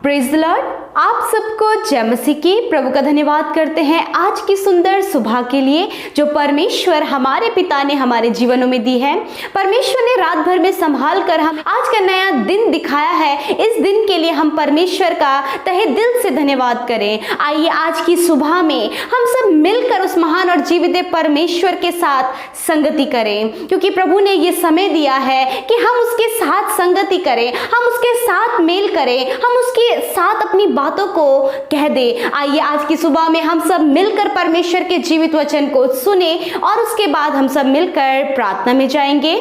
Praise the Lord. आप सबको जय मसीह की। प्रभु का धन्यवाद करते हैं आज की सुंदर सुबह के लिए जो परमेश्वर हमारे पिता ने हमारे जीवनों में दी है। परमेश्वर ने रात भर में संभाल कर हम आज का नया दिन दिखाया है। इस दिन के लिए हम परमेश्वर का तहे दिल से धन्यवाद करें। आइए आज की सुबह में हम सब मिलकर उस महान और जीवित परमेश्वर के साथ संगति करें, क्योंकि प्रभु ने ये समय दिया है कि हम उसके साथ संगति करें, हम उसके साथ मेल करें, हम उसके साथ अपनी बातों को कह दे। आइए आज की सुबह में हम सब मिलकर परमेश्वर के जीवित वचन को सुने और उसके बाद हम सब मिलकर प्रार्थना में जाएंगे।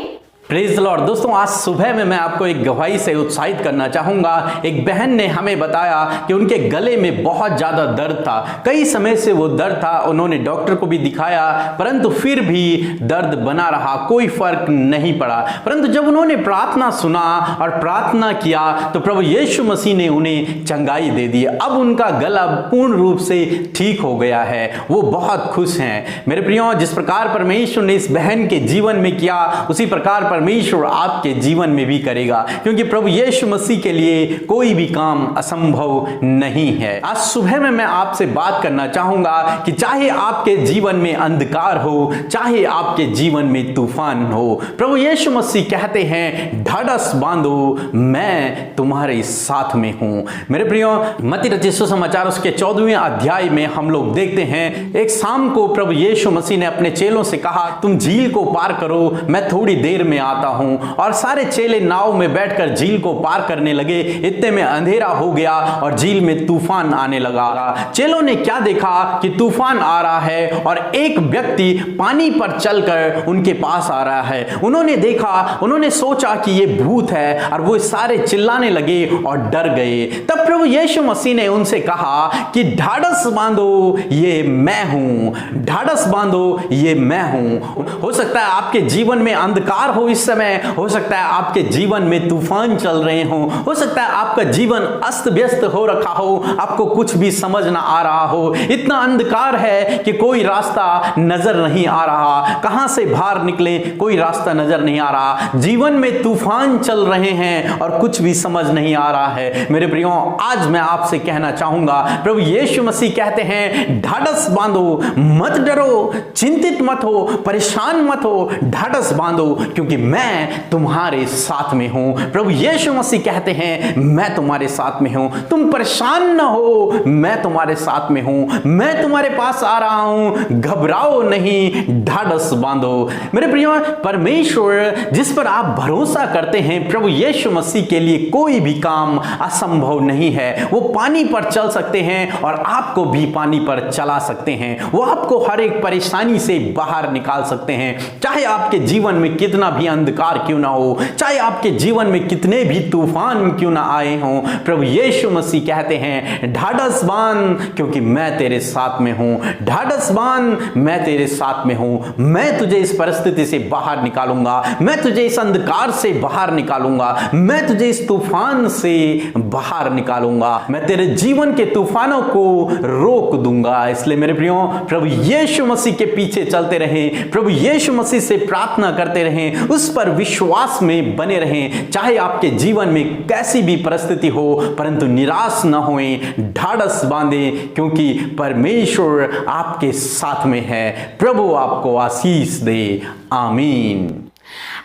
Praise the Lord. दोस्तों, आज सुबह में मैं आपको एक गवाही से उत्साहित करना चाहूँगा। एक बहन ने हमें बताया कि उनके गले में बहुत ज़्यादा दर्द था। कई समय से वो दर्द था, उन्होंने डॉक्टर को भी दिखाया, परंतु फिर भी दर्द बना रहा, कोई फर्क नहीं पड़ा। परंतु जब उन्होंने प्रार्थना सुना और प्रार्थना किया तो प्रभु यीशु मसीह ने उन्हें चंगाई दे दी। अब उनका गला पूर्ण रूप से ठीक हो गया है, वो बहुत खुश हैं। मेरे प्रियो, जिस प्रकार परमेश्वर ने इस बहन के जीवन में किया, उसी प्रकार परमेश्वर आपके जीवन में भी करेगा, क्योंकि प्रभु यीशु मसीह के लिए कोई भी काम असंभव नहीं है। आज सुबह में मैं आपसे बात करना चाहूंगा कि चाहे आपके जीवन में अंधकार हो, चाहे आपके जीवन में तूफान हो, प्रभु यीशु मसीह कहते हैं ढाढ़स बांधो, मैं तुम्हारे साथ में हूं। मेरे प्रियो, मत्ती रचित सुसमाचार उसके 14वें अध्याय में हम लोग देखते हैं एक शाम को प्रभु यीशु मसीह ने अपने चेलों से कहा, तुम झील को पार करो, मैं थोड़ी देर में आता हूं। और सारे चेले नाव में बैठकर झील को पार करने लगे। इतने में अंधेरा हो गया और झील में तूफान आने लगा। चेलों ने क्या देखा कि तूफान आ रहा है और एक व्यक्ति पानी पर चलकर उनके पास आ रहा है। उन्होंने देखा, उन्होंने सोचा कि ये भूत है और वो सारे चिल्लाने लगे और डर गए। तब प्रभु यीशु मसीह ने उनसे कहा कि ढाढ़स बांधो, ये मैं हूं। ढाढ़स बांधो, ये मैं हूं। हो सकता है आपके जीवन में अंधकार हो, इस समय हो सकता है आपके जीवन में तूफान चल रहे हो सकता है आपका जीवन अस्त व्यस्त हो रखा हो, आपको कुछ भी समझ ना आ रहा हो, इतना अंधकार है कि कोई रास्ता नजर नहीं आ रहा, कहां से बाहर निकले कोई रास्ता नजर नहीं आ रहा, जीवन में तूफान चल रहे हैं और कुछ भी समझ नहीं आ रहा है। मेरे प्रियो, आज मैं आपसे कहना चाहूंगा, प्रभु यीशु मसीह कहते हैं ढाढ़स बांधो, मत डरो, चिंतित मत हो, परेशान मत हो, ढाढ़स बांधो, क्योंकि मैं तुम्हारे साथ में हूं। प्रभु यीशु मसीह कहते हैं मैं तुम्हारे साथ में हूं, तुम परेशान न हो, मैं तुम्हारे साथ में हूं, मैं तुम्हारे पास आ रहा हूं, घबराओ नहीं, ढाढ़स बांधो। मेरे प्रियो, परमेश्वर जिस पर आप भरोसा करते हैं, प्रभु यीशु मसीह के लिए कोई भी काम असंभव नहीं है। वो पानी पर चल सकते हैं और आपको भी पानी पर चला सकते हैं। वो आपको हर एक परेशानी से बाहर निकाल सकते हैं। चाहे आपके जीवन में कितना भी अंधकार क्यों ना हो, चाहे आपके जीवन में कितने भी तूफान क्यों ना आए हों, प्रभु यीशु मसीह कहते हैं ढाढ़स बांध, क्योंकि मैं तेरे साथ में हूं। ढाढ़स बांध, मैं तेरे साथ में हूं। मैं तुझे इस परिस्थिति से बाहर निकालूंगा, मैं तुझे इस अंधकार से बाहर निकालूंगा, मैं तुझे इस तूफान से बाहर निकालूंगा, मैं तेरे जीवन के तूफानों को रोक दूंगा। इसलिए मेरे प्रियो, प्रभु यीशु मसीह के पीछे चलते रहें, प्रभु यीशु मसीह से प्रार्थना करते रहें, उस पर विश्वास में बने रहें। चाहे आपके जीवन में कैसी भी परिस्थिति हो, परंतु निराश न होएं, ढाढ़स बांधें, क्योंकि परमेश्वर आपके साथ में है। प्रभु आपको आशीष दे। आमीन।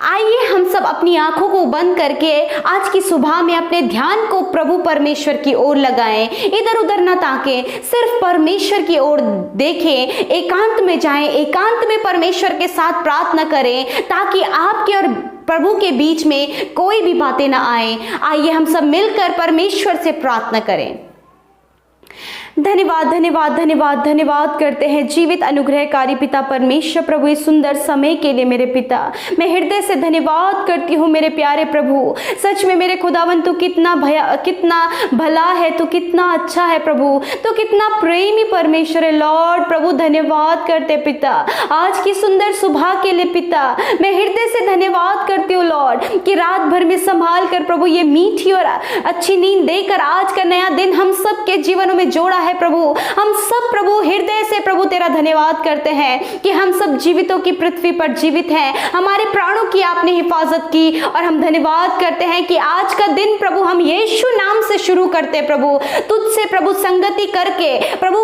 आइए हम सब अपनी आंखों को बंद करके आज की सुबह में अपने ध्यान को प्रभु परमेश्वर की ओर लगाएं। इधर उधर ना ताकें, सिर्फ परमेश्वर की ओर देखें, एकांत में जाएं, एकांत में परमेश्वर के साथ प्रार्थना करें, ताकि आपके और प्रभु के बीच में कोई भी बातें ना आए। आइए हम सब मिलकर परमेश्वर से प्रार्थना करें। धन्यवाद धन्यवाद धन्यवाद धन्यवाद करते हैं जीवित अनुग्रहकारी पिता परमेश्वर प्रभु, इस सुंदर समय के लिए मेरे पिता मैं हृदय से धन्यवाद करती हूँ मेरे प्यारे प्रभु। सच में मेरे खुदावन तू कितना भला है, तू कितना अच्छा है प्रभु, तू कितना प्रेमी परमेश्वर है लॉर्ड। प्रभु धन्यवाद करते पिता आज की सुंदर सुबह के लिए पिता, मैं हृदय से धन्यवाद करती हूँ लॉर्ड कि रात भर में संभाल कर प्रभु ये मीठी और अच्छी नींद देकर आज का नया दिन हम सबके जीवनों में जोड़ा है प्रभु। हम सब प्रभु हृदय से प्रभु तेरा धन्यवाद करते हैं कि हम सब जीवितों की पृथ्वी पर जीवित हैं, हमारे प्राणों की आपने हिफाजत की। और हम धन्यवाद करते हैं कि आज का दिन प्रभु हम यीशु नाम से शुरू करते हैं प्रभु, तुझसे प्रभु संगति करके प्रभु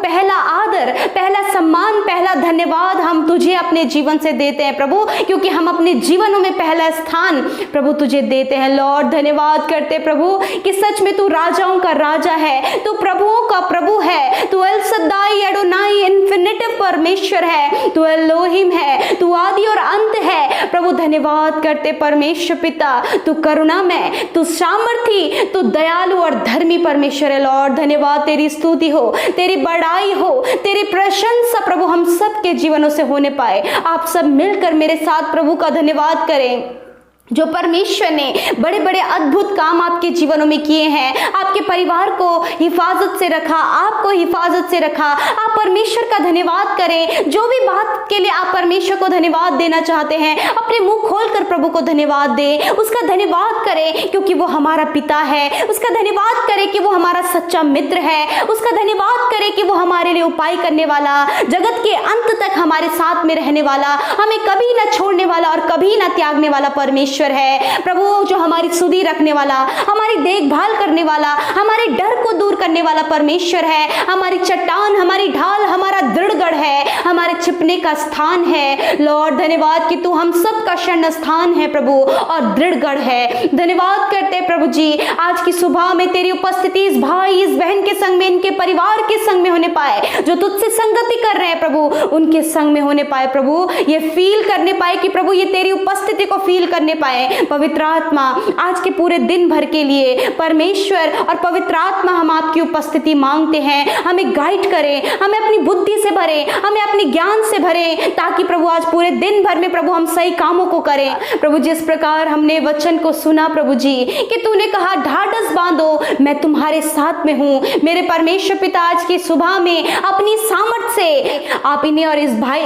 पहला आदर, पहला सम्मान, पहला धन्यवाद हम तुझे अपने जीवन से देते हैं प्रभु, क्योंकि हम अपने जीवनों में पहला स्थान प्रभु तुझे देते हैं। लॉर्ड धन्यवाद करते प्रभु कि सच में तू राजाओं का राजा है, तू प्रभुओं का प्रभु है, तू एल सद्दाई एडोनाई इन्फिनिटिव परमेश्वर है, तू एलोहिम है, तू आदि और अंत है प्रभु। धन्यवाद करते परमेश्वर पिता, तू करुणामय, तू सामर्थी, तू दयालु और धर्मी परमेश्वर है। लॉर्ड धन्यवाद, तेरी स्तुति हो, तेरी बड़ाई हो, तेरी प्रशंसा प्रभु हम सब के जीवनों से होने पाए। आप सब मिलकर मेरे साथ प्रभु का धन्यवाद करें जो परमेश्वर ने बड़े बड़े अद्भुत काम आपके जीवनों में किए हैं, आपके परिवार को हिफाजत से रखा, आपको हिफाजत से रखा। आप परमेश्वर का धन्यवाद करें। जो भी बात के लिए आप परमेश्वर को धन्यवाद देना चाहते हैं, अपने मुंह खोलकर प्रभु को धन्यवाद दें, उसका धन्यवाद करें क्योंकि वो हमारा पिता है, उसका धन्यवाद करें कि वो हमारा सच्चा मित्र है, उसका धन्यवाद करें कि वो हमारे लिए उपाय करने वाला, जगत के अंत तक हमारे साथ में रहने वाला, हमें कभी ना छोड़ने वाला और कभी ना त्यागने वाला परमेश्वर है प्रभु, जो हमारी सुधि रखने वाला, हमारी देखभाल करने वाला, हमारे डर को दूर करने वाला परमेश्वर है, हमारी चट्टान, हमारी ढाल, हमारा दृढ़गढ़ है, हमारे छिपने का स्थान है। लॉर्ड धन्यवाद कि तू हम सब का शरण स्थान है प्रभु और दृढ़गढ़ है। धन्यवाद करते प्रभु जी, आज की सुबह में तेरी उपस्थिति इस भाई इस बहन के संग में, इनके परिवार के संग में होने पाए, जो तुझसे संगति कर रहे हैं प्रभु उनके संग में होने पाए प्रभु, ये फील करने पाए कि प्रभु ये तेरी उपस्थिति को फील करने पाए। पवित्र आत्मा आज के पूरे दिन भर के लिए परमेश्वर और पवित्र आत्मा हम आपकी उपस्थिति मांगते हैं। हमें गाइड करें, हमें अपनी बुद्धि से भरें, हमें अपने ज्ञान से भरें, ताकि प्रभु आज पूरे दिन भर में प्रभु हम सही कामों को करें। प्रभु जिस प्रकार हमने वचन को सुना प्रभु जी कि तूने कहा ढाढ़स बांधो, मैं तुम्हारे साथ में हूं। मेरे परमेश्वर पिता आज की सुबह में अपनी सामर्थ से आप इन्हें और इस भाई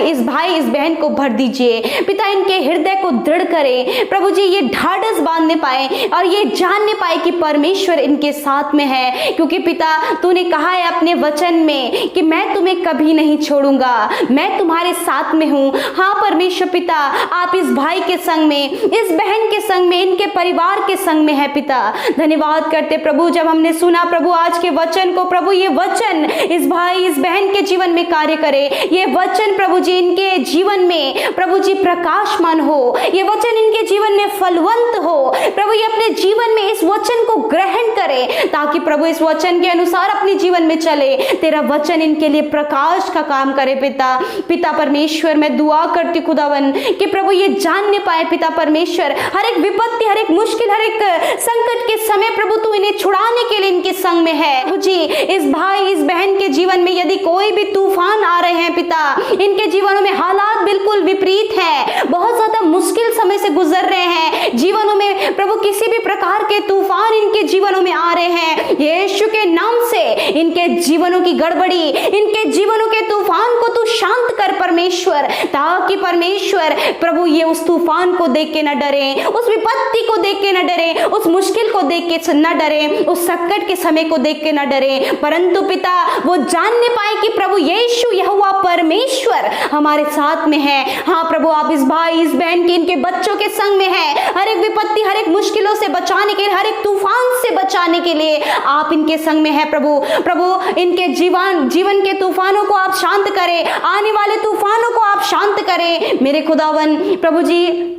इस बहन को भर दीजिए पिता, इनके हृदय को दृढ़ करें प्रभु जी, ये ढाढ़स बांधने पाए और ये जानने पाए कि परमेश्वर इनके साथ में है, क्योंकि पिता तूने कहा है अपने वचन में कि मैं तुम्हें कभी नहीं छोड़ूंगा, मैं तुम्हारे साथ में हूं। हाँ परमेश्वर पिता, आप इस भाई के संग में, इस बहन के संग में, इनके परिवार के संग में है पिता। धन्यवाद करते प्रभु जब हमने सुना प्रभु आज के वचन को, प्रभु ये वचन इस भाई इस बहन के जीवन में कार्य करे, ये वचन प्रभु जी इनके जीवन में प्रभु जी प्रकाशमान हो, ये वचन इनके जीवन में फलवंत हो प्रभु, ये अपने जीवन में इस वचन को ग्रहण करे, ताकि प्रभु इस वचन के अनुसार अपने जीवन में चले, तेरा वचन इनके लिए प्रकाश का काम करे पिता परमेश्वर। मैं दुआ करती खुदावन कि प्रभु ये जानने पाए पिता परमेश्वर, हर एक विपत्ति, हर एक मुश्किल, हर एक संकट के समय प्रभु तू इन्हें छुड़ाने के लिए इनके संग में है प्रभु जी। इस भाई इस बहन के जीवन में यदि कोई भी तूफान आ रहे हैं पिता, इनके जीवनों में हालात बिल्कुल विपरीत है, बहुत ज्यादा मुश्किल समय से गुजर रहे हैं, जीवनों में प्रभु किसी भी प्रकार के तूफान इनके जीवनों में आ रहे हैं, यीशु के नाम से इनके जीवनों की गड़बड़ी, इनके जीवनों के तूफान को तू शांत कर परमेश्वर, ताकि परमेश्वर प्रभु ये उस तूफान को देख के न डरे, उस विपत्ति को देख के न डरे, उस मुश्किल को देख के न डरे, उस संकट के समय को देख के न डरे, परंतु पिता वो जानने पाए कि प्रभु यीशु यहोवा परमेश्वर हमारे साथ में है। हाँ प्रभु, आप इस भाई इस बहन के, इनके बच्चों के संग में है, हर एक विपत्ति, हर एक मुश्किलों से बचाने के लिए, हर एक तूफान से बचाने के लिए आप इनके संग में है प्रभु इनके जीवन के तूफानों को आप शांत करें, आने वाले तूफानों को आप शांत करें मेरे खुदावन प्रभु जी।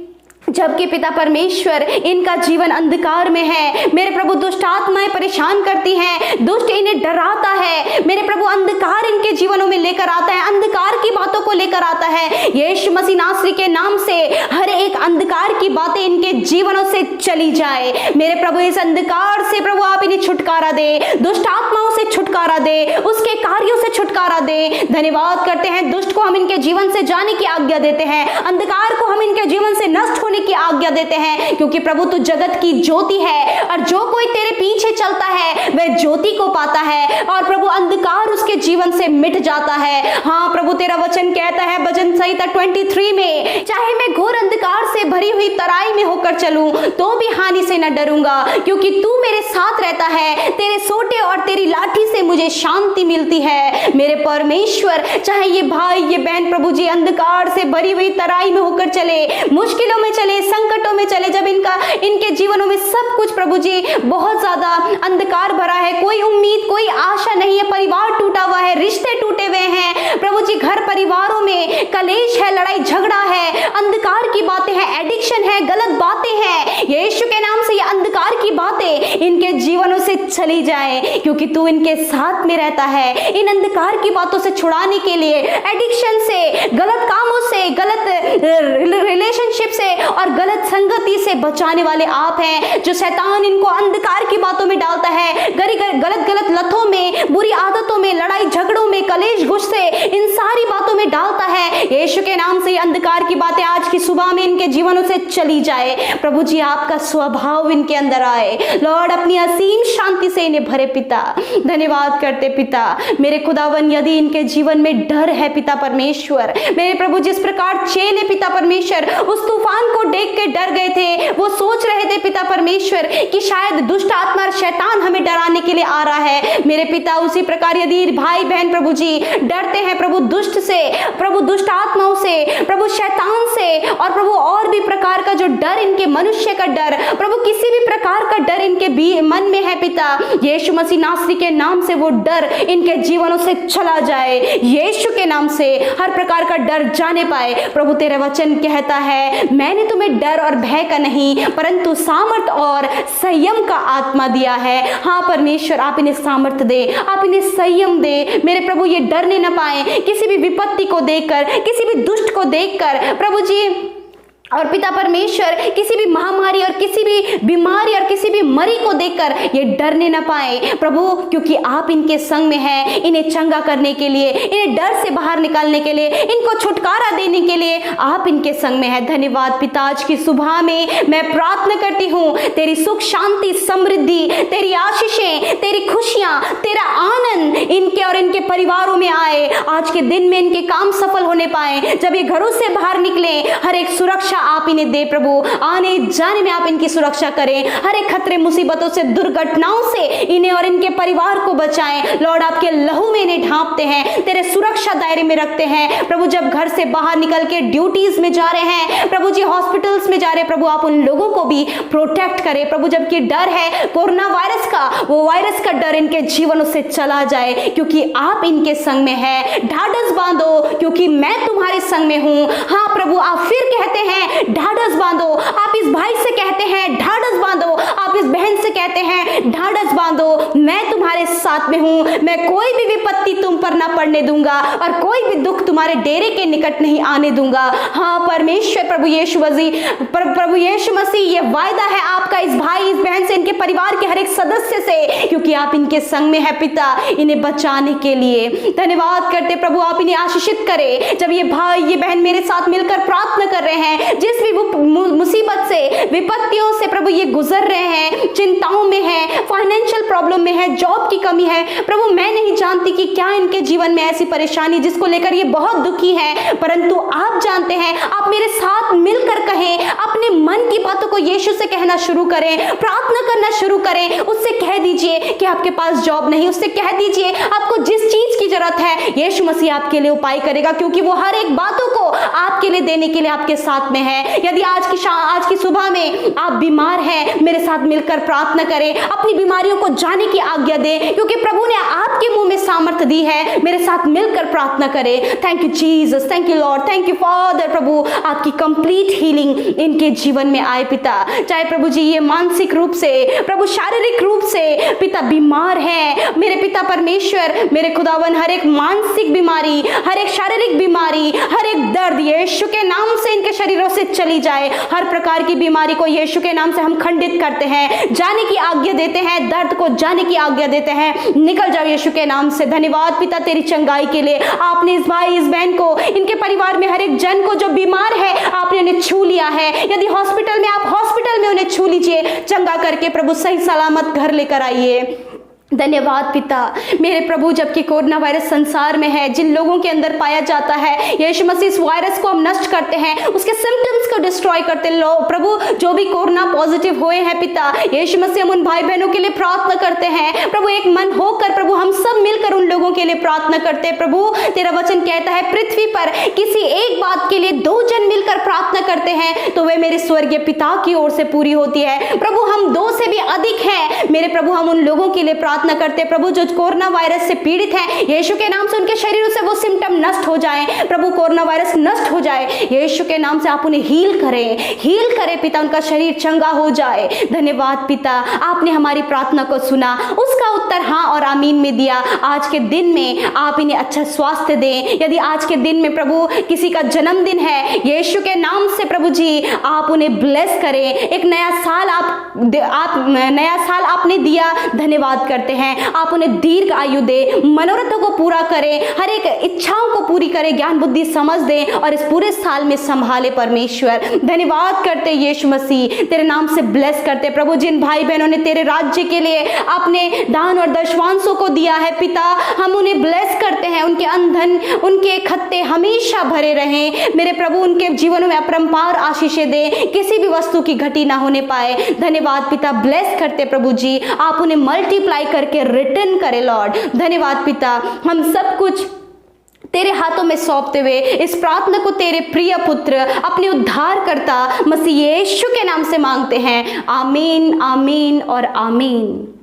जबकि पिता परमेश्वर इनका जीवन अंधकार में है, मेरे प्रभु दुष्ट आत्माएं परेशान करती हैं, दुष्ट इन्हें डराता है मेरे प्रभु, अंधकार इनके जीवनों में लेकर आता है, अंधकार की बातों को लेकर आता है। यीशु मसीह नासरी के नाम से हर एक अंधकार की बातें इनके जीवनों से चली जाए मेरे प्रभु। इस अंधकार से प्रभु आप इन्हें छुटकारा दे, दुष्ट आत्माओं से छुटकारा दे, उसके कार्यों से छुटकारा दे। धन्यवाद करते हैं, दुष्ट को हम इनके जीवन से जाने की आज्ञा देते हैं, अंधकार को हम इनके जीवन से नष्ट होने की आज्ञा देते हैं, क्योंकि प्रभु तू जगत की ज्योति है और जो कोई तेरे पीछे चलता है वह ज्योति को पाता है और प्रभु अंधकार उसके जीवन से मिट जाता है। हाँ प्रभु, तेरा वचन कहता है भजन संहिता 23 में, चाहे मैं घोर अंधकार से भरी हुई तराई में होकर चलूं तो भी हानि से न डरूंगा, क्योंकि तू मेरे साथ रहता है। तेरे सोटे और तेरी लाठी से मुझे शांति मिलती है। मेरे परमेश्वर, चाहे ये भाई ये बहन प्रभु जी अंधकार से भरी हुई तराई में होकर चले, मुश्किलों में चले, संकटों में चले, जब इनके जीवनों में सब कुछ प्रभु जी बहुत ज्यादा अंधकार भरा है, कोई उम्मीद कोई आशा नहीं है, परिवार टूटा हुआ है, रिश्ते टूटे हुए हैं प्रभु जी, घर परिवारों में कलेश है, लड़ाई झगड़ा है, अंधकार की बातें हैं, एडिक्शन है, गलत बातें हैं, यीशु के नाम से ये अंधकार की बातें इनके जीवनों से चली जाए, क्योंकि तू इनके साथ में रहता है। इन अंधकार की बातों से छुड़ाने के लिए, एडिक्शन से, गलत कामों से, गलत रिलेशनशिप से और गलत संगति से बचाने वाले आप हैं। जो शैतान इनको अंधकार की बातों में डालता है, गलत लतों में, बुरी आदतों में, लड़ाई झगड़ों में, कलेश गुस्से, इन सारी बातों में डालता है, यीशु के नाम से ये अंधकार की बातें आज की सुबह में इनके जीवनों से चली जाए। प्रभु जी आपका स्वभाव इनके अंदर आए। लॉर्ड अपनी असीम शांति से इन्हें भरे पिता। धन्यवाद करते पिता मेरे खुदावन, यदि इनके जीवन में डर है पिता परमेश्वर, मेरे प्रभु जिस प्रकार चेले पिता परमेश्वर उस तूफान को देख के डर गए थे, वो सोच रहे थे पिता परमेश्वर कि शायद दुष्ट आत्मा शैतान हमें डराने के लिए आ रहा है, मेरे पिता उसी प्रकार यदि भाई बहन प्रभु जी डरते हैं प्रभु दुष्ट से, प्रभु दुष्ट आत्माओं से, प्रभु शैतान से, और प्रभु और भी प्रकार का जो डर इनके मनुष्य का डर, प्रभु किसी भी प्रकार का डर इनके भी मन में है पिता, यीशु मसीह नासरी के नाम से वो डर इनके जीवनों से चला जाए, यीशु के नाम से हर प्रकार का डर जाने पाए। प्रभु तेरा वचन कहता है, मैंने तुम्हें डर और भय का नहीं परंतु सामर्थ और संयम का आत्मा दिया है। हाँ परमेश्वर, आप इन्हें सामर्थ दे, आप इन्हें संयम दे मेरे प्रभु, ये डरने न पाए किसी भी विपत्ति को देखकर, किसी भी दुष्ट को देखकर प्रभु जी, और पिता परमेश्वर किसी भी महामारी और किसी भी बीमारी और किसी भी मरी को देखकर ये डरने न पाए प्रभु, क्योंकि आप इनके संग में हैं, इन्हें चंगा करने के लिए, इन्हें डर से बाहर निकालने के लिए, इनको छुटकारा देने के लिए आप इनके संग में हैं। धन्यवाद पिता, आज की सुबह में मैं प्रार्थना करती हूँ तेरी सुख शांति समृद्धि, तेरी आशीषें, तेरी खुशियां, तेरा आनंद इनके और इनके परिवारों में आए। आज के दिन में इनके काम सफल होने पाए, जब ये घरों से बाहर निकले हर एक सुरक्षा आप इन्हें दे प्रभु, आने जाने में आप इनकी सुरक्षा करें, हर एक खतरे मुसीबतों से दुर्घटनाओं से इन्हें और इनके परिवार को बचाएं। लॉर्ड आपके लहू में इन्हें ढांपते हैं, तेरे सुरक्षा दायरे में रखते हैं प्रभु। जब घर से बाहर निकल के ड्यूटीज में जा रहे हैं प्रभु जी, हॉस्पिटल्स में जा रहे हैं प्रभु, आप उन लोगों को भी प्रोटेक्ट करें प्रभु। जबकि डर है कोरोना वायरस का, वो वायरस का डर इनके जीवनों से चला जाए, क्योंकि आप इनके संग में है। ढाढ़स बांधो क्योंकि मैं तुम्हारे संग में हूं। हाँ प्रभु, आप फिर कहते हैं ढाढ़स बांधो, आप इस भाई से कहते हैं ढाढ़स बांधो, आप इस बहन से कहते हैं ढाढ़स बांधो, मैं तुम्हारे साथ में हूं, मैं कोई भी विपत्ति तुम पर ना पड़ने दूंगा और कोई भी दुख तुम्हारे डेरे के निकट नहीं आने दूंगा। हाँ परमेश्वर प्रभु यीशु मसीह, प्रभु यीशु मसीह, ये वायदा है आपका इस भाई इस बहन से, इनके परिवार के हर एक सदस्य से, क्योंकि आप इनके संग में है पिता, इन्हें बचाने के लिए धन्यवाद करते प्रभु। आप इन्हें आशीषित करें। जब ये भाई ये बहन मेरे साथ मिलकर प्रार्थना कर रहे हैं, जिस भी मुसीबत से विपत्तियों से प्रभु ये गुजर रहे हैं, चिंताओं में है, फाइनेंशियल प्रॉब्लम में है, जॉब की कमी है प्रभु, मैं नहीं जानती कि क्या इनके जीवन में ऐसी परेशानी जिसको लेकर ये बहुत दुखी है, परंतु आप जानते हैं। आप मेरे साथ मिलकर कहें, अपने मन की बातों को यीशु से कहना शुरू करें, प्रार्थना करना शुरू करें। उससे कह दीजिए कि आपके पास जॉब नहीं, उससे कह दीजिए आपको जिस चीज की जरूरत है यीशु मसीह आपके लिए उपाय करेगा, क्योंकि वो हर एक बातों को आपके लिए देने के लिए आपके साथ में है। यदि आज की सुबह में आप बीमार हैं, मेरे साथ मिलकर प्रार्थना करें, अपनी बीमारियों को जाने की आज्ञा दें, क्योंकि प्रभु ने आपके मुंह में सामर्थ दी है। मेरे साथ मिलकर प्रार्थना करें। Thank you Jesus, thank you Lord, thank you father. प्रभु आपकी कंप्लीट हीलिंग इनके जीवन में आए पिता। चाहे प्रभु जी ये मानसिक रूप से प्रभु, शारीरिक रूप से पिता बीमार है मेरे पिता परमेश्वर, मेरे खुदावन, हर एक मानसिक बीमारी, हर एक शारीरिक बीमारी, हर एक दर्द यीशु के नाम से इनके शरीरों से चली जाए। हर प्रकार की बीमारी को यीशु के नाम से हम खंडित करते हैं, जाने की आज्ञा देते हैं, दर्द को को जाने की आज्ञा देते हैं, निकल जाओ यीशु के नाम से। धन्यवाद पिता तेरी चंगाई के लिए। आपने इस भाई इस बहन को, इनके परिवार में हर एक जन को जो बीमार है, आपने उन्हें छू लिया है। यदि हॉस्पिटल में, आप हॉस्पिटल में उन्हें छू लीजिए, चंगा करके प्रभु सही सलामत घर लेकर आइए। धन्यवाद पिता मेरे प्रभु। जबकि कोरोना वायरस संसार में है, जिन लोगों के अंदर पाया जाता है, यीशु मसीह इस वायरस को हम नष्ट करते हैं, उसके सिम्टम्स को डिस्ट्रॉय करते लो प्रभु। जो भी कोरोना पॉजिटिव हुए हैं पिता, यीशु मसीह हम उन भाई बहनों के लिए प्रार्थना करते हैं प्रभु। एक मन होकर प्रभु हम सब मिलकर उन लोगों के लिए प्रार्थना करते हैं प्रभु। तेरा वचन कहता है पृथ्वी पर किसी एक बात के लिए 2 जन मिलकर प्रार्थना करते हैं तो वे मेरे स्वर्गीय पिता की ओर से पूरी होती है। प्रभु हम 2 से भी अधिक हैं मेरे प्रभु। हम उन लोगों के लिए प्रार्थना करते प्रभु जो कोरोना वायरस से पीड़ित हैं, यीशु के नाम से उनके शरीरों से वो सिम्टम नष्ट हो जाए प्रभु, कोरोना वायरस नष्ट हो जाए यीशु के नाम से। आप उन्हें हील करें पिता, उनका शरीर चंगा हो जाए। धन्यवाद पिता, आपने हमारी प्रार्थना को सुना, उसका उत्तर हाँ और आमीन में दिया। आज के दिन में आप इन्हें अच्छा स्वास्थ्य दें। यदि आज के दिन में प्रभु किसी का जन्मदिन है, यीशु के नाम से प्रभु जी आप उन्हें ब्लेस करें। एक नया साल नया साल आपने दिया, धन्यवाद करते हैं। आप उन्हें दीर्घ आयु दे, मनोरथों को पूरा करें, हर एक इच्छाओं को पूरी करें, ज्ञान बुद्धि समझ दें और इस पूरे साल में संभाले परमेश्वर। धन्यवाद करते यीशु मसीह, तेरे नाम से ब्लेस करते प्रभु। जिन भाई बहनों ने तेरे राज्य के लिए अपने दान और दशवांशों को दिया है पिता, हम उन्हें ब्लेस करते हैं। उनके अंधन, उनके खत्ते हमेशा भरे रहें मेरे प्रभु। उनके जीवनों में अपरंपार आशीषें दे, किसी भी वस्तु की घटी ना होने पाए। धन्यवाद पिता, ब्लेस करते प्रभु जी। आप उन्हें मल्टीप्लाई करके रिटर्न करे लॉर्ड। धन्यवाद पिता, हम सब कुछ तेरे हाथों में सौंपते हुए इस प्रार्थना को तेरे प्रिय पुत्र अपने उद्धारकर्ता मसीह यीशु के नाम से मांगते हैं। आमीन, आमीन और आमीन।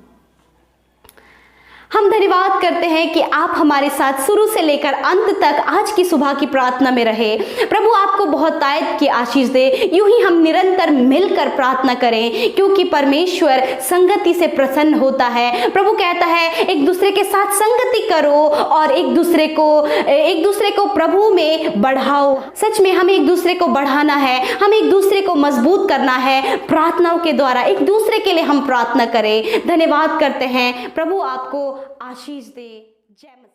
हम धन्यवाद करते हैं कि आप हमारे साथ शुरू से लेकर अंत तक आज की सुबह की प्रार्थना में रहे। प्रभु आपको बहुत तायत की आशीष दे। यूं ही हम निरंतर मिलकर प्रार्थना करें क्योंकि परमेश्वर संगति से प्रसन्न होता है। प्रभु कहता है एक दूसरे के साथ संगति करो और एक दूसरे को प्रभु में बढ़ाओ। सच में हमें एक दूसरे को बढ़ाना है, हमें एक दूसरे को मजबूत करना है। प्रार्थनाओं के द्वारा एक दूसरे के लिए हम प्रार्थना करें। धन्यवाद करते हैं। प्रभु आपको आशीष दे। जय मसीह।